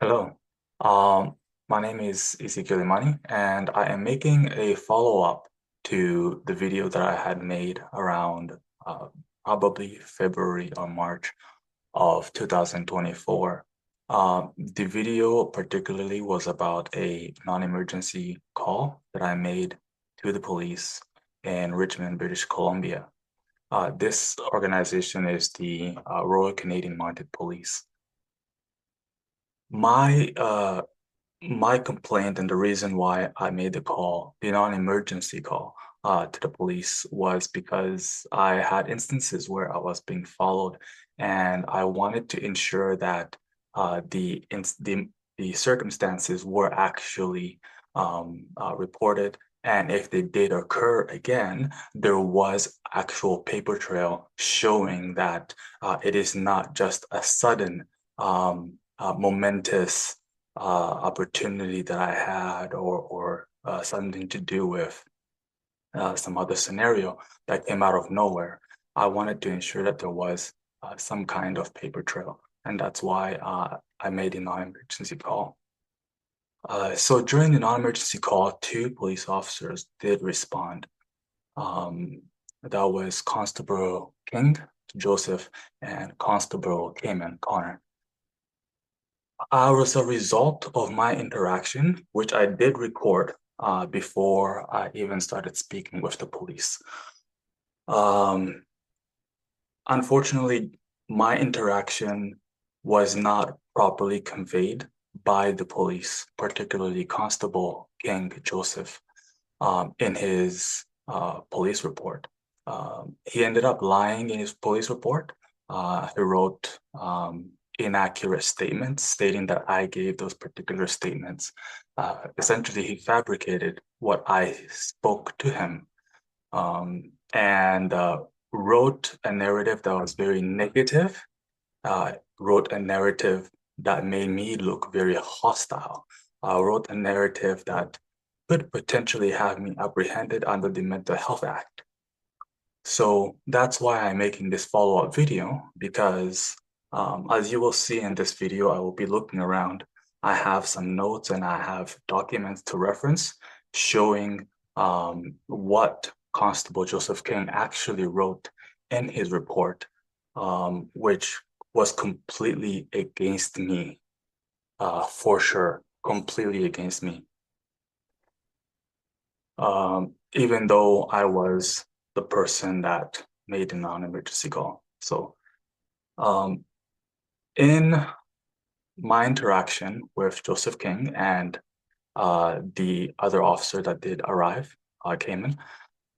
Hello. Um, my name is Ezekiel Imani, and I am making a follow-up to the video that I had made around uh, probably February or March of 2024. The video particularly was about a non-emergency call that I made to the police in Richmond, British Columbia. This organization is the Royal Canadian Mounted Police. My my complaint and the reason why I made the call, the non-emergency call, to the police was because I had instances where I was being followed, and I wanted to ensure that the circumstances were actually reported, and if they did occur again, there was actual paper trail showing that it is not just a sudden momentous opportunity that I had or something to do with some other scenario that came out of nowhere. I wanted to ensure that there was some kind of paper trail, and that's why I made a non-emergency call. So during the non-emergency call, two police officers did respond. Um, that was Constable King, Joseph, and Constable Cayman, Connor. As a result of my interaction, which I did record before I even started speaking with the police. Um, Unfortunately, my interaction was not properly conveyed by the police, particularly Constable King Joseph, in his police report. He ended up lying in his police report. He wrote inaccurate statements stating that I gave those particular statements. Essentially, he fabricated what I spoke to him, and wrote a narrative that was very negative, wrote a narrative that made me look very hostile, wrote a narrative that could potentially have me apprehended under the Mental Health Act. So that's why I'm making this follow-up video because as you will see in this video, I will be looking around. I have some notes and I have documents to reference showing what Constable Joseph King actually wrote in his report, which was completely against me, for sure, completely against me. Even though I was the person that made the non-emergency call. So, um, in my interaction with Joseph King and the other officer that did arrive, came in,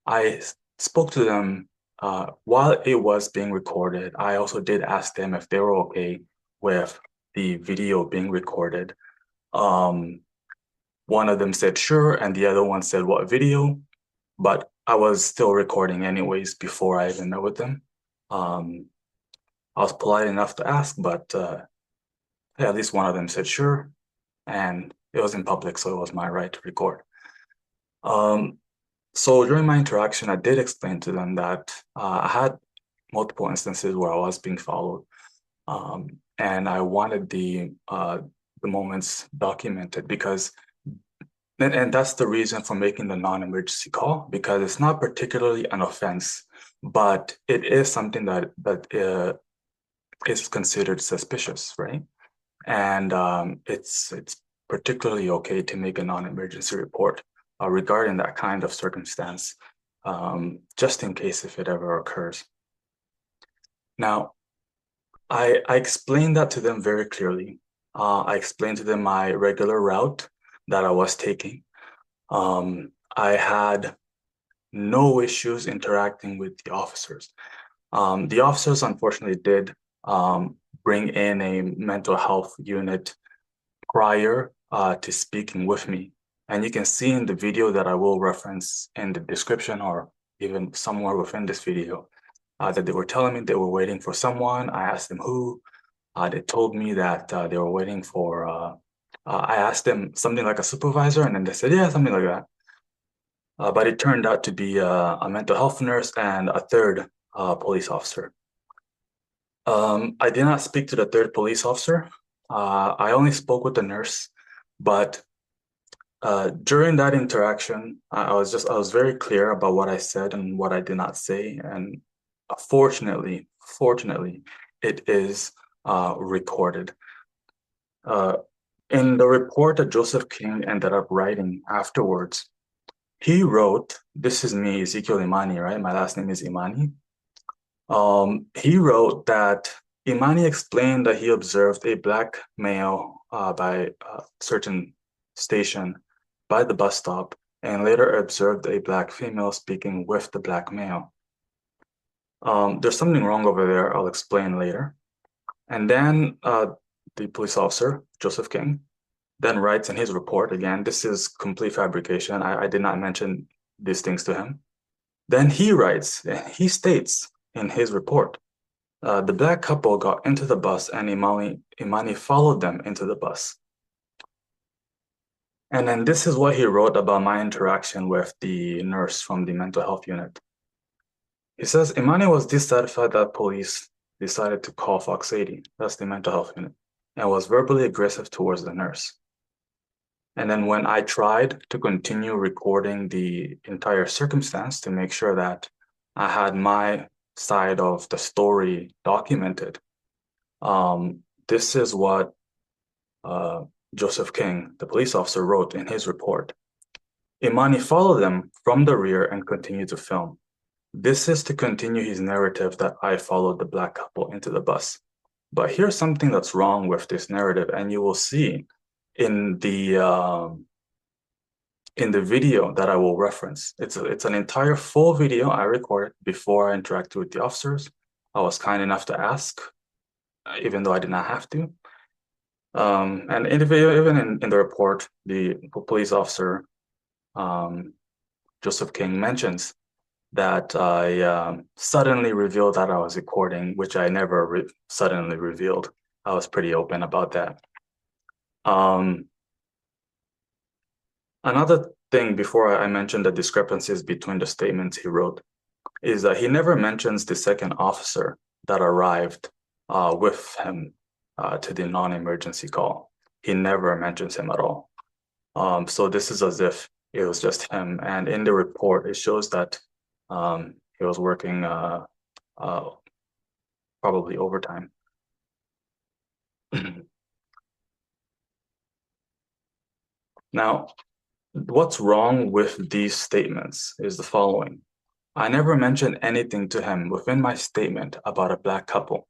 I spoke to them while it was being recorded. I also did ask them if they were okay with the video being recorded. Um, One of them said sure, and the other one said what video, but I was still recording anyways before I even met with them. Um, I was polite enough to ask, but yeah, at least one of them said sure, and it was in public, so it was my right to record. Um, so during my interaction, I did explain to them that I had multiple instances where I was being followed, and I wanted the moments documented because and that's the reason for making the non-emergency call, because it's not particularly an offense, but it is something that is considered suspicious, right? And it's particularly okay to make a non-emergency report regarding that kind of circumstance, just in case if it ever occurs. Now, I explained that to them very clearly. I explained to them my regular route that I was taking. I had no issues interacting with the officers. The officers unfortunately did bring in a mental health unit prior to speaking with me. And you can see in the video that I will reference in the description or even somewhere within this video that they were telling me they were waiting for someone. I asked them who. They told me that they were waiting for, I asked them something like a supervisor, and then they said, yeah, something like that. But it turned out to be a mental health nurse and a third police officer. I did not speak to the third police officer. I only spoke with the nurse, but during that interaction, I was very clear about what I said and what I did not say. And fortunately, it is recorded. Uh, in the report that Joseph King ended up writing afterwards, he wrote, this is me, Ezekiel Imani, right? My last name is Imani. He wrote that Imani explained that he observed a black male by a certain station by the bus stop and later observed a black female speaking with the black male. There's something wrong over there. I'll explain later. And then the police officer, Joseph King, then writes in his report, again, this is complete fabrication. I did not mention these things to him. Then he states in his report, the black couple got into the bus and Imani followed them into the bus. And then this is what he wrote about my interaction with the nurse from the mental health unit. He says, Imani was dissatisfied that police decided to call Fox 80, that's the mental health unit, and was verbally aggressive towards the nurse. And then when I tried to continue recording the entire circumstance to make sure that I had my side of the story documented, this is what Joseph King, the police officer, wrote in his report. Imani followed them from the rear and continued to film. This is to continue his narrative that I followed the black couple into the bus. But here's something that's wrong with this narrative, and you will see in the video that I will reference. It's an entire full video I recorded before I interacted with the officers. I was kind enough to ask, even though I did not have to. And in the video, even in the report, the police officer, Joseph King, mentions that I suddenly revealed that I was recording, which I never suddenly revealed. I was pretty open about that. Another thing before I mentioned the discrepancies between the statements he wrote is that he never mentions the second officer that arrived with him to the non-emergency call. He never mentions him at all. So this is as if it was just him. And in the report, it shows that he was working probably overtime. Now, what's wrong with these statements is the following. I never mentioned anything to him within my statement about a black couple.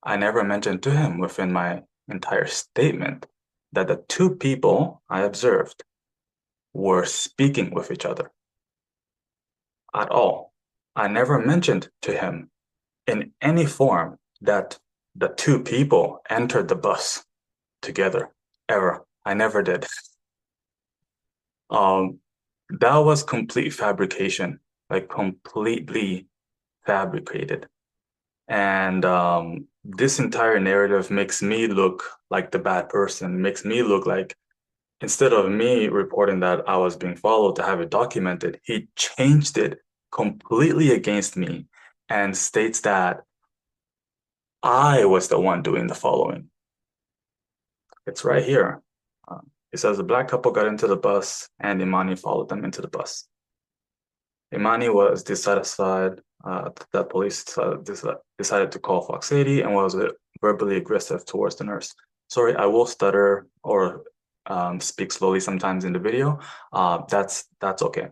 I never mentioned to him within my entire statement that the two people I observed were speaking with each other at all. I never mentioned to him in any form that the two people entered the bus together, ever. I never did. That was complete fabrication, like completely fabricated. And this entire narrative makes me look like the bad person, makes me look like instead of me reporting that I was being followed to have it documented, he changed it completely against me and states that I was the one doing the following. It's right here. It says the black couple got into the bus and Imani followed them into the bus. Imani was dissatisfied that police decided to call Fox 80 and was verbally aggressive towards the nurse. Sorry, I will stutter or speak slowly sometimes in the video. That's okay.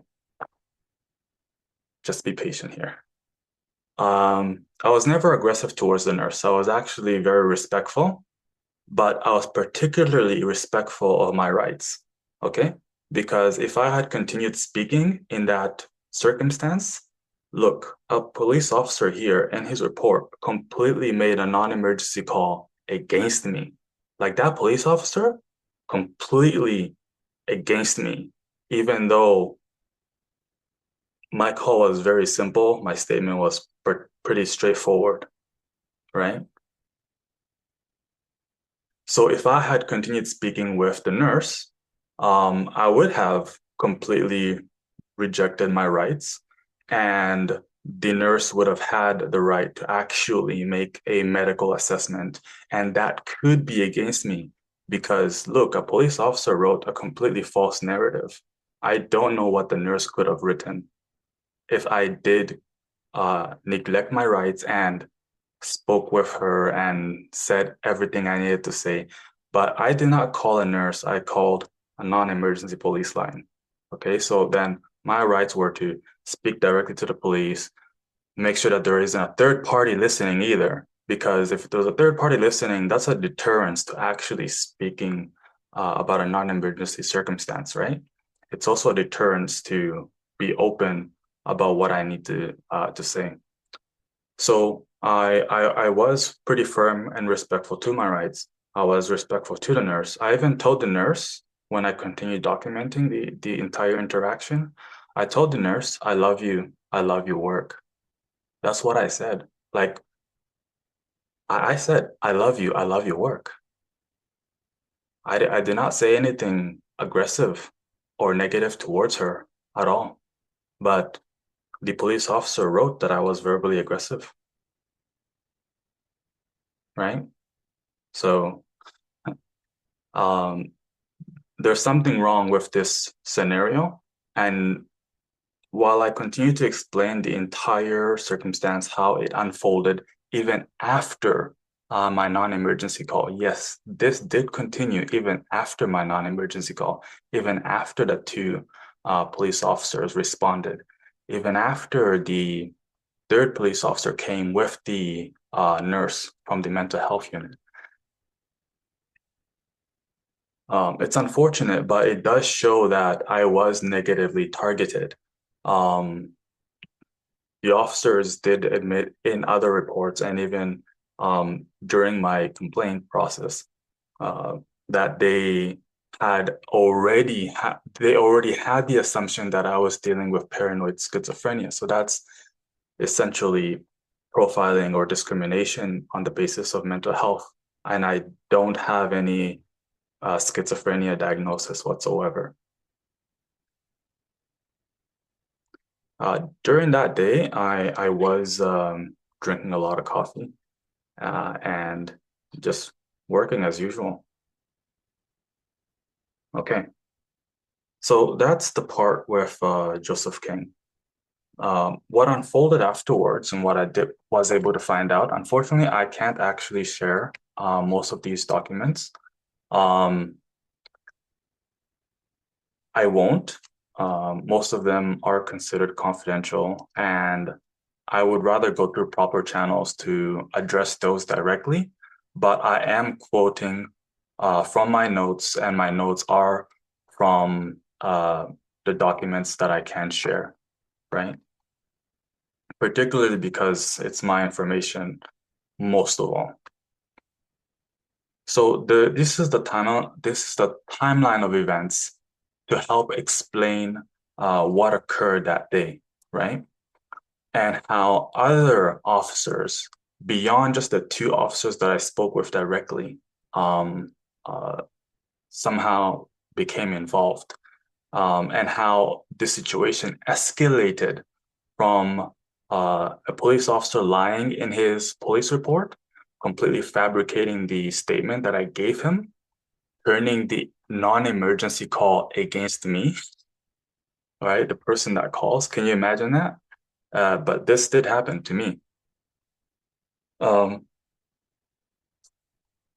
Just be patient here. I was never aggressive towards the nurse. I was actually very respectful, but I was particularly respectful of my rights, okay? Because if I had continued speaking in that circumstance, look, a police officer here in his report completely made a non-emergency call against me. Like that police officer completely against me, even though my call was very simple. My statement was pretty straightforward, right? So if I had continued speaking with the nurse, I would have completely rejected my rights and the nurse would have had the right to actually make a medical assessment, and that could be against me because, look, a police officer wrote a completely false narrative. I don't know what the nurse could have written if I did neglect my rights and spoke with her and said everything I needed to say. But I did not call a nurse, I called a non-emergency police line. Okay, so then my rights were to speak directly to the police, make sure that there isn't a third party listening either. Because if there's a third party listening, that's a deterrence to actually speaking about a non-emergency circumstance, right? It's also a deterrence to be open about what I need to say. So I was pretty firm and respectful to my rights. I was respectful to the nurse. I even told the nurse when I continued documenting the entire interaction, I told the nurse, I love you. I love your work. That's what I said. Like I said, I love you. I love your work. I did not say anything aggressive or negative towards her at all. But the police officer wrote that I was verbally aggressive, right? So um, there's something wrong with this scenario. And while I continue to explain the entire circumstance, how it unfolded, even after my non-emergency call, yes, this did continue even after my non-emergency call, even after the two police officers responded, even after the third police officer came with the nurse from the mental health unit. It's unfortunate, but it does show that I was negatively targeted. Um, the officers did admit in other reports and even during my complaint process uh, that they already had the assumption that I was dealing with paranoid schizophrenia. So that's essentially profiling or discrimination on the basis of mental health. And I don't have any schizophrenia diagnosis whatsoever. During that day, I was drinking a lot of coffee and just working as usual. Okay, so that's the part with Joseph King. What unfolded afterwards and what I was able to find out, unfortunately, I can't actually share most of these documents. Um, I won't. Most of them are considered confidential, and I would rather go through proper channels to address those directly. But I am quoting from my notes, and my notes are from the documents that I can share, right? Particularly because it's my information most of all. So this is the timeline of events to help explain what occurred that day, right? And how other officers, beyond just the two officers that I spoke with directly, um, uh, somehow became involved, and how the situation escalated from a police officer lying in his police report, completely fabricating the statement that I gave him, turning the non-emergency call against me, right? The person that calls. Can you imagine that? But this did happen to me. Um,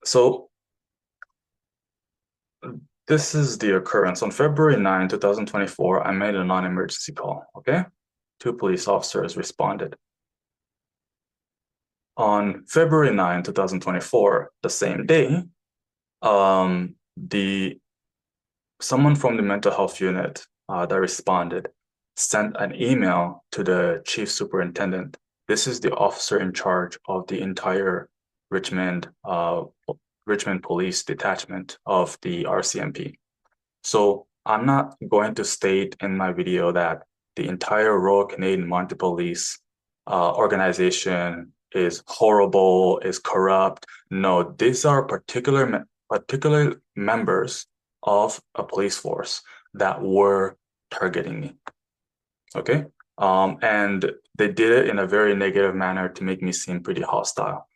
so this is the occurrence. On February 9, 2024, I made a non-emergency call, okay? Two police officers responded. On February 9, 2024, the same day, the someone from the mental health unit that responded sent an email to the chief superintendent. This is the officer in charge of the entire Richmond Richmond Police detachment of the RCMP. So I'm not going to state in my video that the entire Royal Canadian Mounted Police organization is horrible, is corrupt. No, these are particular members of a police force that were targeting me. Okay. And they did it in a very negative manner to make me seem pretty hostile,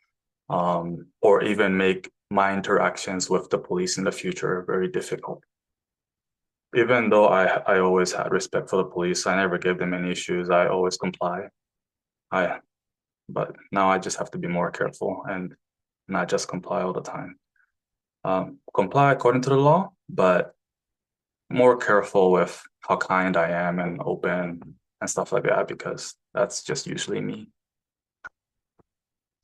or even make my interactions with the police in the future very difficult. Even though I always had respect for the police, I never gave them any issues. I always comply. I but now I just have to be more careful and not just comply all the time. Comply according to the law, but more careful with how kind I am and open and stuff like that, because that's just usually me.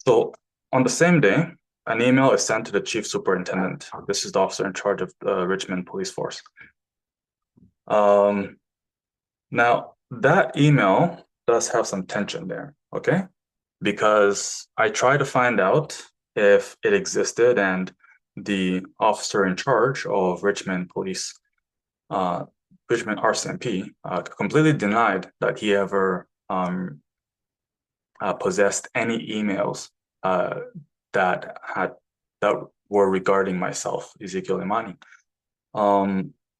So on the same day, an email is sent to the chief superintendent. This is the officer in charge of the Richmond police force. Now that email does have some tension there, okay? Because I tried to find out if it existed, and the officer in charge of Richmond Police, Richmond RCMP, completely denied that he ever possessed any emails that were regarding myself, Ezekiel Imani.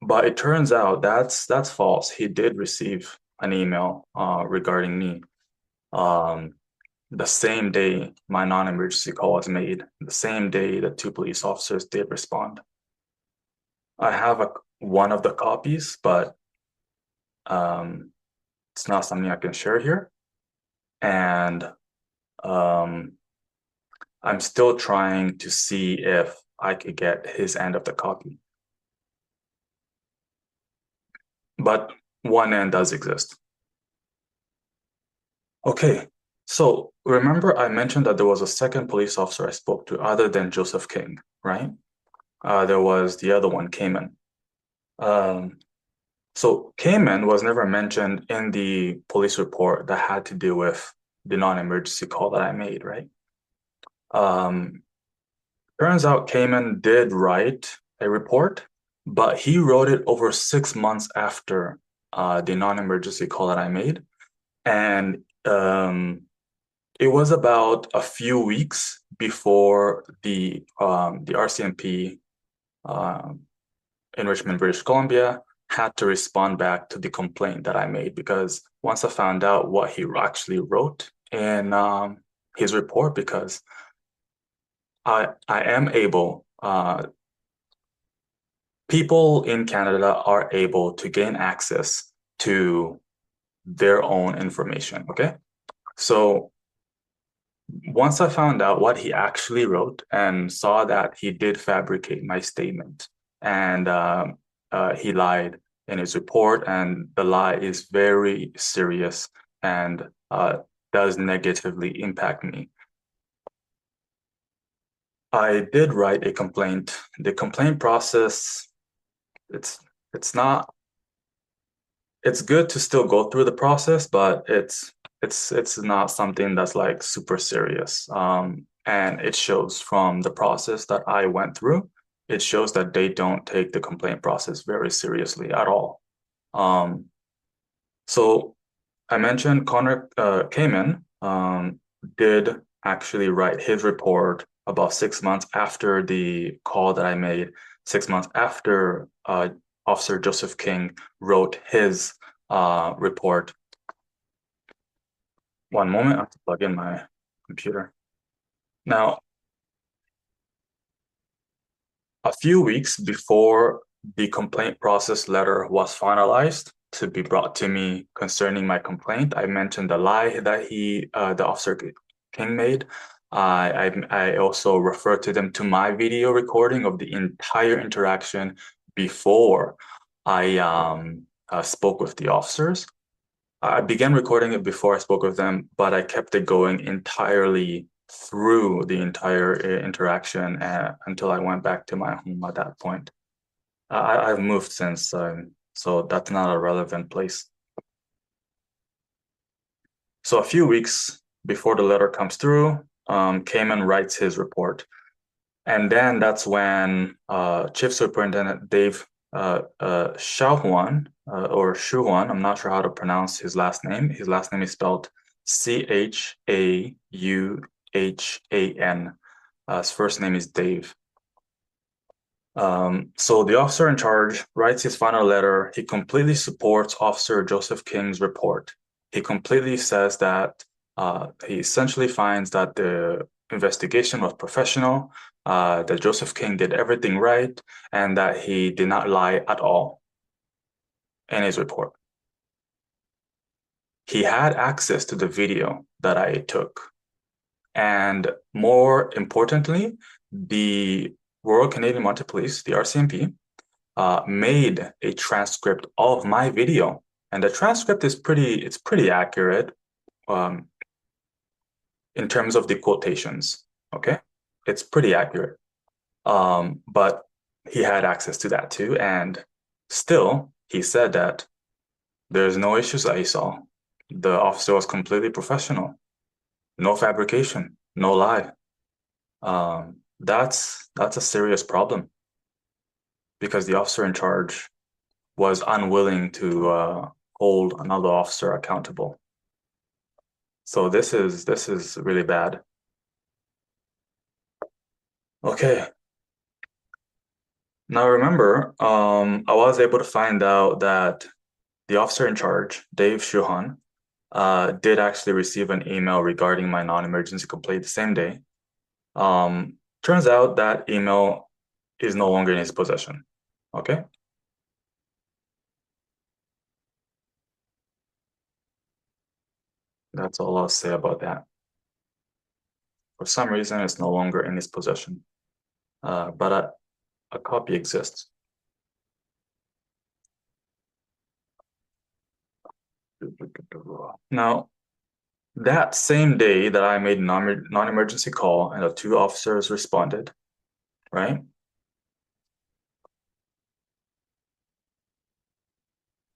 But it turns out that's false. He did receive an email regarding me. The same day my non-emergency call was made, the same day the two police officers did respond. I have one of the copies, but it's not something I can share here. And I'm still trying to see if I could get his end of the copy. But one end does exist. Okay, so remember I mentioned that there was a second police officer I spoke to other than Joseph King, right? There was the other one, Cayman. So Cayman was never mentioned in the police report that had to do with the non-emergency call that I made, right? Turns out Cayman did write a report, but he wrote it over 6 months after the non-emergency call that I made. And it was about a few weeks before the RCMP in Richmond, British Columbia, had to respond back to the complaint that I made, because once I found out what he actually wrote in his report, because I am able, people in Canada are able to gain access to their own information, okay? So once I found out what he actually wrote and saw that he did fabricate my statement, and he lied in his report, and the lie is very serious and does negatively impact me, I did write a complaint. The complaint process, it's not, it's good to still go through the process, but it's not something that's like super serious. And it shows from the process that I went through, it shows that they don't take the complaint process very seriously at all. So I mentioned Connor Kamen did actually write his report about 6 months after the call that I made, 6 months after Officer Joseph King wrote his report. One moment, I have to plug in my computer. Now, a few weeks before the complaint process letter was finalized to be brought to me concerning my complaint, I mentioned the lie that the Officer King made. I also referred to them to my video recording of the entire interaction before I spoke with the officers. I began recording it before I spoke with them, but I kept it going entirely through the entire interaction until I went back to my home at that point. I've moved since, so that's not a relevant place. So a few weeks before the letter comes through, Cayman writes his report. And then that's when Chief Superintendent Dave Chauhan, or Chauhan, I'm not sure how to pronounce his last name. His last name is spelled Chauhan. His first name is Dave. So the officer in charge writes his final letter. He completely supports Officer Joseph King's report. he completely says that he essentially finds that the investigation was professional, that Joseph King did everything right, and that he did not lie at all in his report. He had access to the video that I took. And more importantly, the Royal Canadian Mounted Police, the RCMP, made a transcript of my video. And the transcript is pretty accurate in terms of the quotations, okay? It's pretty accurate. But he had access to that too. And still, he said that there's no issues that he saw. The officer was completely professional. No fabrication, no lie. That's a serious problem because the officer in charge was unwilling to hold another officer accountable. So this is really bad. Okay. Now remember, I was able to find out that the officer in charge, Dave Chauhan, did actually receive an email regarding my non-emergency complaint the same day. Turns out that email is no longer in his possession. Okay. That's all I'll say about that. For some reason, it's no longer in his possession, but a copy exists. Now, that same day that I made a non-emergency call and the two officers responded, right?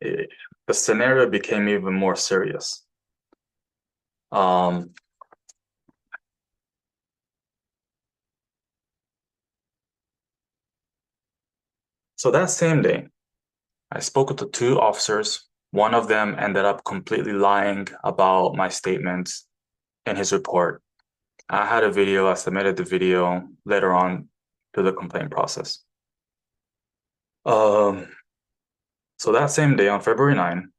The scenario became even more serious. So that same day, I spoke with the two officers. One of them ended up completely lying about my statements in his report. I had a video, I submitted the video later on to the complaint process. So that same day on February 9,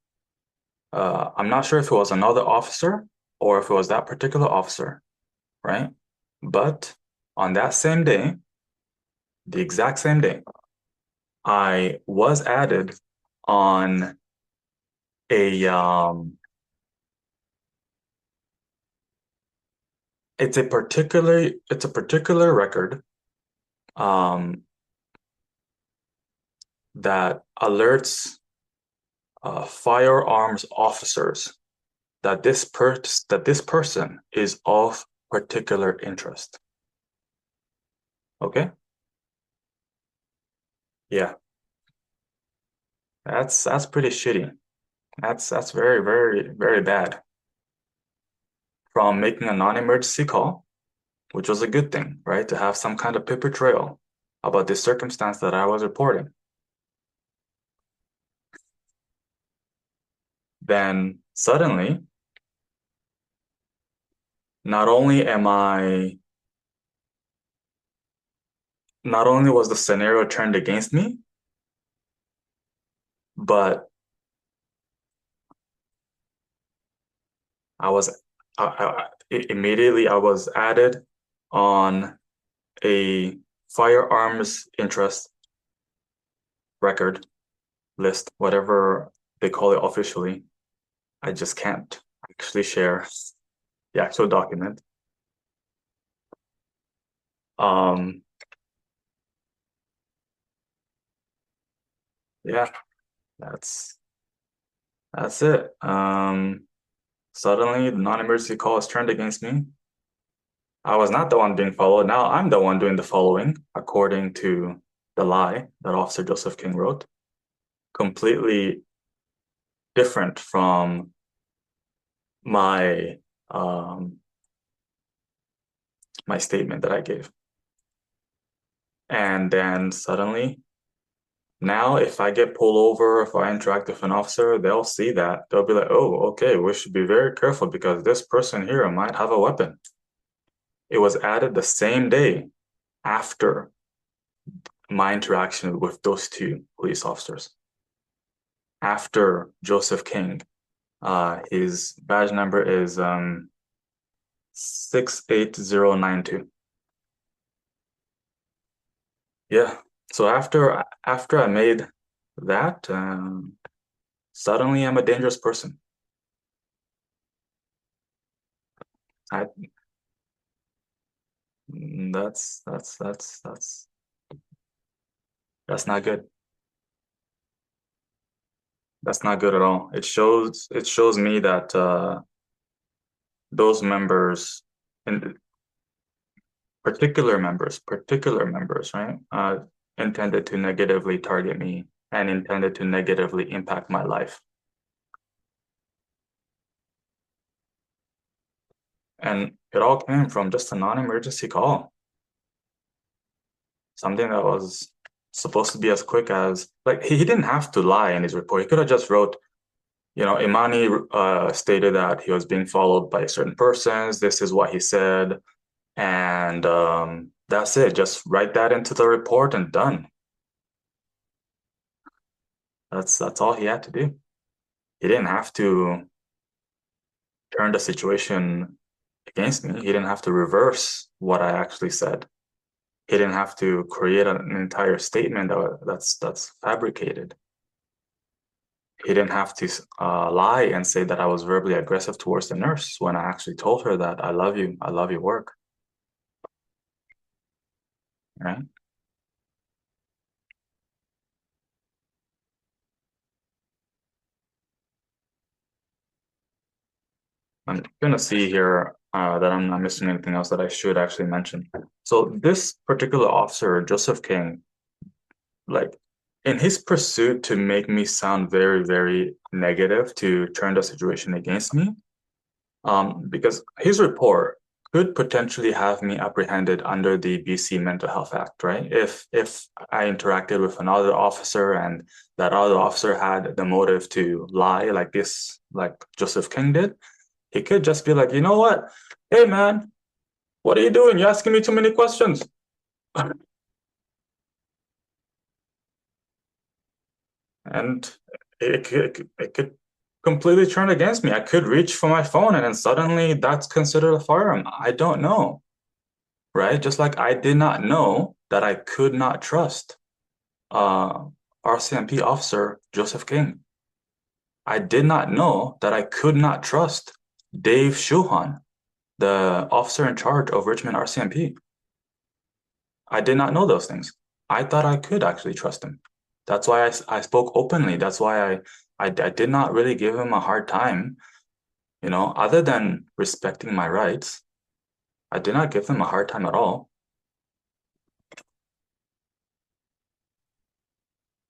I'm not sure if it was another officer or if it was that particular officer, right? But on that same day, the exact same day, I was added on a it's a particular record that alerts firearms officers that this person is of particular interest. Okay? Yeah. That's pretty shitty. That's very, very, very bad. From making a non-emergency call, which was a good thing, right? To have some kind of paper trail about this circumstance that I was reporting. Then suddenly, not only was the scenario turned against me, but immediately I was added on a firearms interest record list, whatever they call it officially. I just can't actually share the actual document. Yeah, that's it. Suddenly the non-emergency call is turned against me. I was not the one being followed. Now I'm the one doing the following, according to the lie that Officer Joseph King wrote. Completely different from my my statement that I gave. And then suddenly, now if I get pulled over, if I interact with an officer, they'll see that. They'll be like, oh, okay, we should be very careful because this person here might have a weapon. It was added the same day after my interaction with those two police officers. After Joseph King His badge number is 68092. Yeah. So after I made that, suddenly I'm a dangerous person. I that's not good. That's not good at all. It shows me that those members, in particular members, right, intended to negatively target me and intended to negatively impact my life. And it all came from just a non-emergency call, something that was supposed to be as quick as, like, he didn't have to lie in his report. He could have just wrote, Imani stated that he was being followed by certain persons. This is what he said. And that's it. Just write that into the report and done. That's all he had to do. He didn't have to turn the situation against me. He didn't have to reverse what I actually said. He didn't have to create an entire statement that's fabricated. He didn't have to lie and say that I was verbally aggressive towards the nurse when I actually told her that I love you, I love your work, right? I'm gonna see here that I'm not missing anything else that I should actually mention. So this particular officer, Joseph King, like, in his pursuit to make me sound very, very negative to turn the situation against me, because his report could potentially have me apprehended under the BC Mental Health Act, right? If I interacted with another officer and that other officer had the motive to lie, like Joseph King did, he could just be like, you know what? Hey man, what are you doing? You're asking me too many questions. And it could completely turn against me. I could reach for my phone and then suddenly that's considered a firearm. I don't know, right? Just like I did not know that I could not trust uh, RCMP officer Joseph King. I did not know that I could not trust Dave Chauhan, the officer in charge of Richmond RCMP. I did not know those things. I thought I could actually trust him. That's why I spoke openly. That's why I did not really give him a hard time, other than respecting my rights. I did not give him a hard time at all,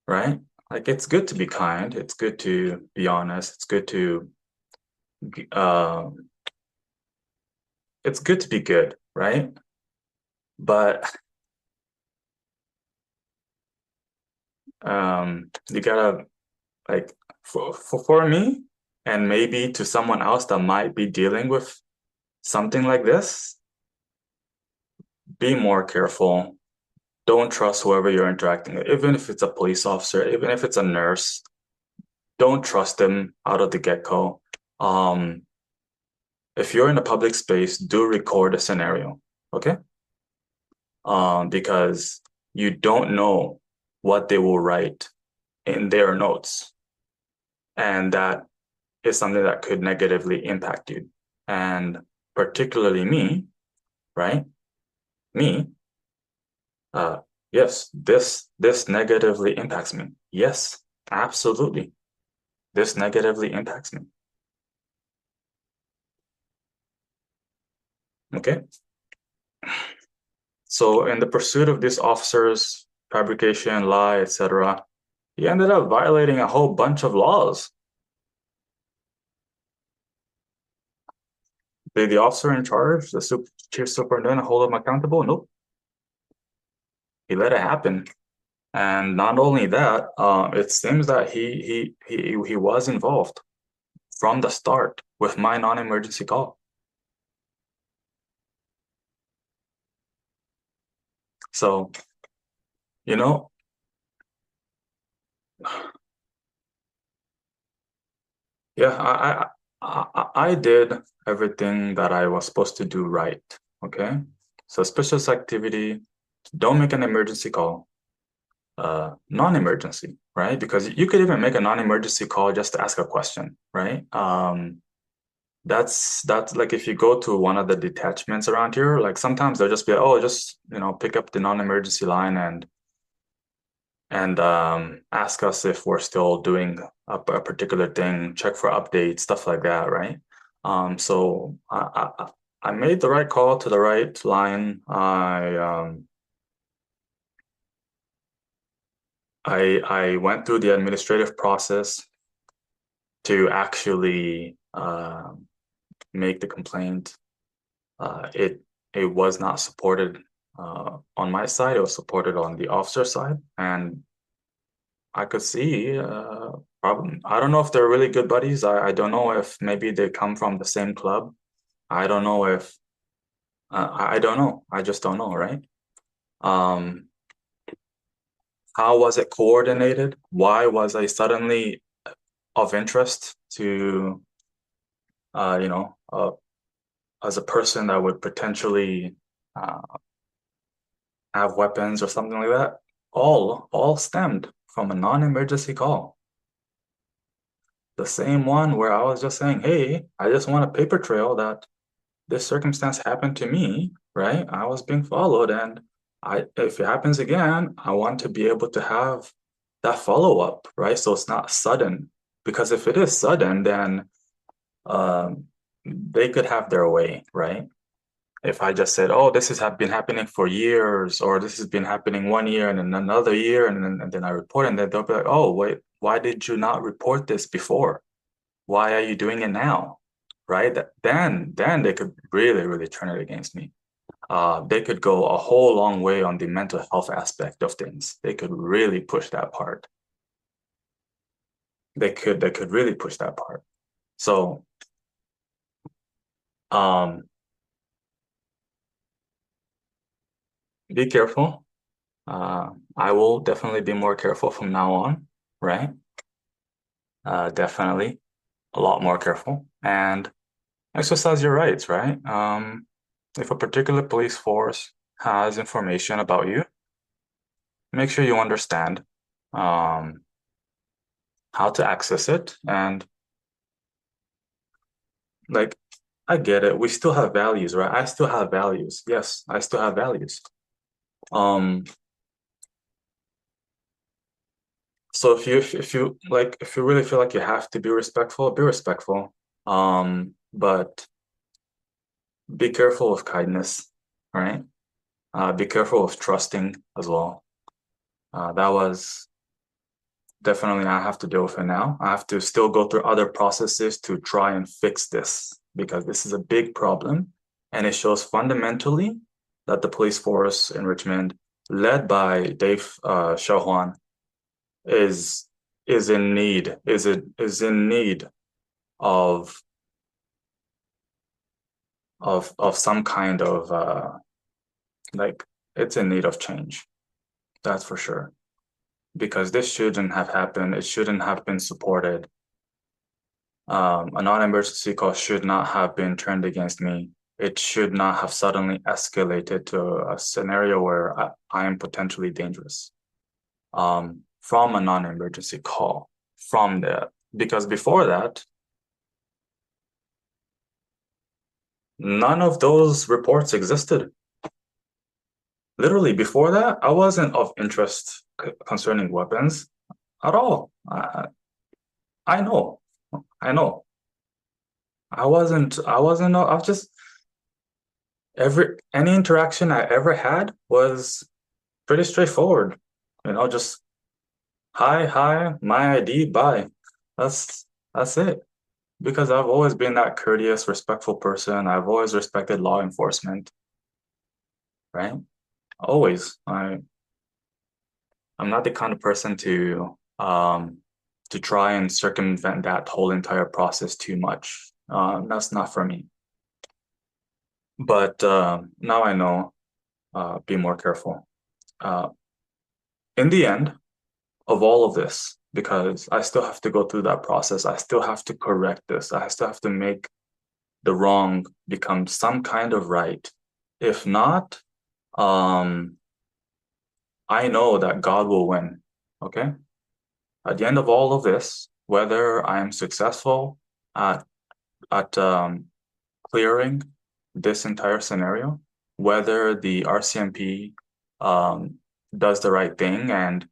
right? Like, it's good to be kind. It's good to be honest. Uh, it's good to be good, right? But you gotta, like, for me, and maybe to someone else that might be dealing with something like this, be more careful. Don't trust whoever you're interacting with, even if it's a police officer, even if it's a nurse. Don't trust them out of the get-go. Um, if you're in a public space, do record a scenario, okay? Because you don't know what they will write in their notes, and that is something that could negatively impact you. And particularly me, right? Me, uh, yes, this negatively impacts me. Yes, absolutely. This negatively impacts me. Okay. So in the pursuit of this officer's fabrication, lie, etc., he ended up violating a whole bunch of laws. Did the officer in charge, the chief superintendent, hold him accountable? Nope. He let it happen. And not only that, it seems that he was involved from the start with my non-emergency call. So, you know, Yeah, I did everything that I was supposed to do right. Okay. Suspicious activity, don't make an emergency call. Non-emergency, right? Because you could even make a non-emergency call just to ask a question, right? That's like if you go to one of the detachments around here, like sometimes they'll just be, oh, just pick up the non-emergency line and ask us if we're still doing a particular thing, check for updates, stuff like that, right? So I made the right call to the right line. I went through the administrative process to actually make the complaint. It was not supported on my side. It was supported on the officer side, and I could see problem. I don't know if they're really good buddies. I don't know if maybe they come from the same club. I don't know if I don't know. I just don't know, right? Um, how was it coordinated? Why was I suddenly of interest to you know as a person that would potentially uh, have weapons or something like that? All stemmed from a non-emergency call. The same one where I was just saying, hey, I just want a paper trail that this circumstance happened to me, right? I was being followed, and if it happens again, I want to be able to have that follow-up, right? So it's not sudden. Because if it is sudden, then they could have their way, right? If I just said, oh, this has been happening for years, or this has been happening 1 year and then another year, and then I report, and then they'll be like, oh, wait, why did you not report this before? Why are you doing it now? Right? Then they could really, really turn it against me. They could go a whole long way on the mental health aspect of things. They could really push that part. They could really push that part. So um, be careful. I will definitely be more careful from now on, right? Definitely a lot more careful and exercise your rights, right? If a particular police force has information about you, make sure you understand um, how to access it. And like, I get it. We still have values, right? I still have values. Yes, I still have values. Um, so if you really feel like you have to be respectful, be respectful. But be careful of kindness, right? Be careful of trusting as well. That was definitely I have to deal with it now. I have to still go through other processes to try and fix this because this is a big problem. And it shows fundamentally that the police force in Richmond, led by Dave Chauhan, is is in need of of some kind of like it's in need of change. That's for sure. Because this shouldn't have happened. It shouldn't have been supported. A non-emergency call should not have been turned against me. It should not have suddenly escalated to a scenario where I am potentially dangerous. From a non-emergency call, from that, because before that, none of those reports existed. Literally, before that, I wasn't of interest concerning weapons at all. I know, I know. I was just any interaction I ever had was pretty straightforward. Just hi, my ID, bye. That's that's it. Because I've always been that courteous, respectful person. I've always respected law enforcement, right? Always. I'm not the kind of person to try and circumvent that whole entire process too much. That's not for me. But now I know, be more careful. Uh, in the end of all of this, because I still have to go through that process. I still have to correct this. I still have to make the wrong become some kind of right. If not, um, I know that God will win. Okay. At the end of all of this, whether I am successful at at clearing this entire scenario, whether the RCMP um, does the right thing and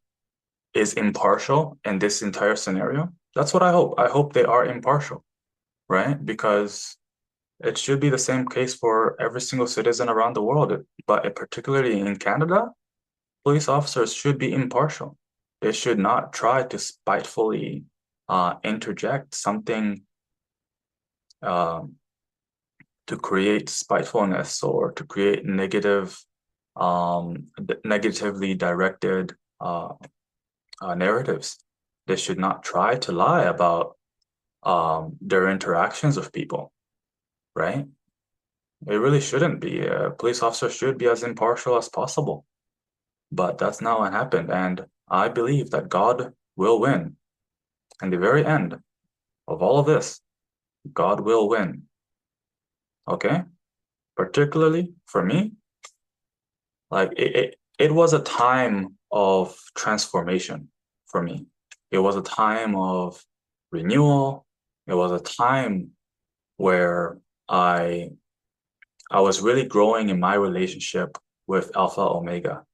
is impartial in this entire scenario, that's what I hope. I hope they are impartial, right? Because it should be the same case for every single citizen around the world, but particularly in Canada, police officers should be impartial. They should not try to spitefully interject something um, to create spitefulness or to create negatively directed narratives. They should not try to lie about their interactions with people, right? It really shouldn't be. A police officer should be as impartial as possible. But that's not what happened. And I believe that God will win. In the very end of all of this, God will win. Okay? Particularly for me, like it was a time of transformation for me. It was a time of renewal. It was a time where I I was really growing in my relationship with Alpha Omega.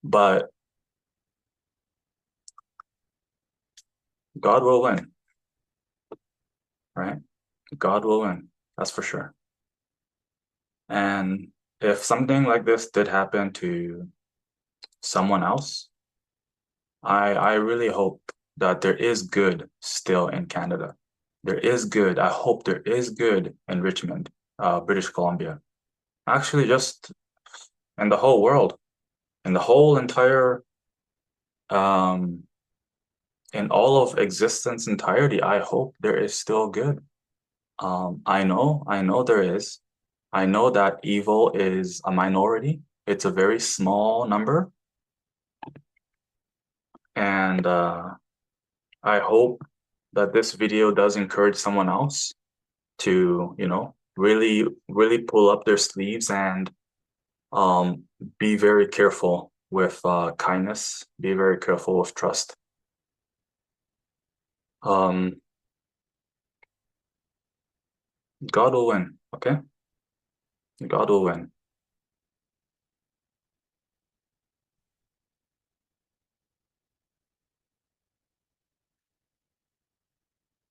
But God will win, right? God will win. That's for sure. And if something like this did happen to someone else, I really hope that there is good still in Canada. There is good. I hope there is good in Richmond, British Columbia. Actually, just in the whole world, in the whole entire, um, in all of existence entirety, I hope there is still good. I know there is. I know that evil is a minority. It's a very small number. And I hope that this video does encourage someone else to, really, really pull up their sleeves and um, be very careful with kindness, be very careful with trust. Um, God will win, okay? God will win.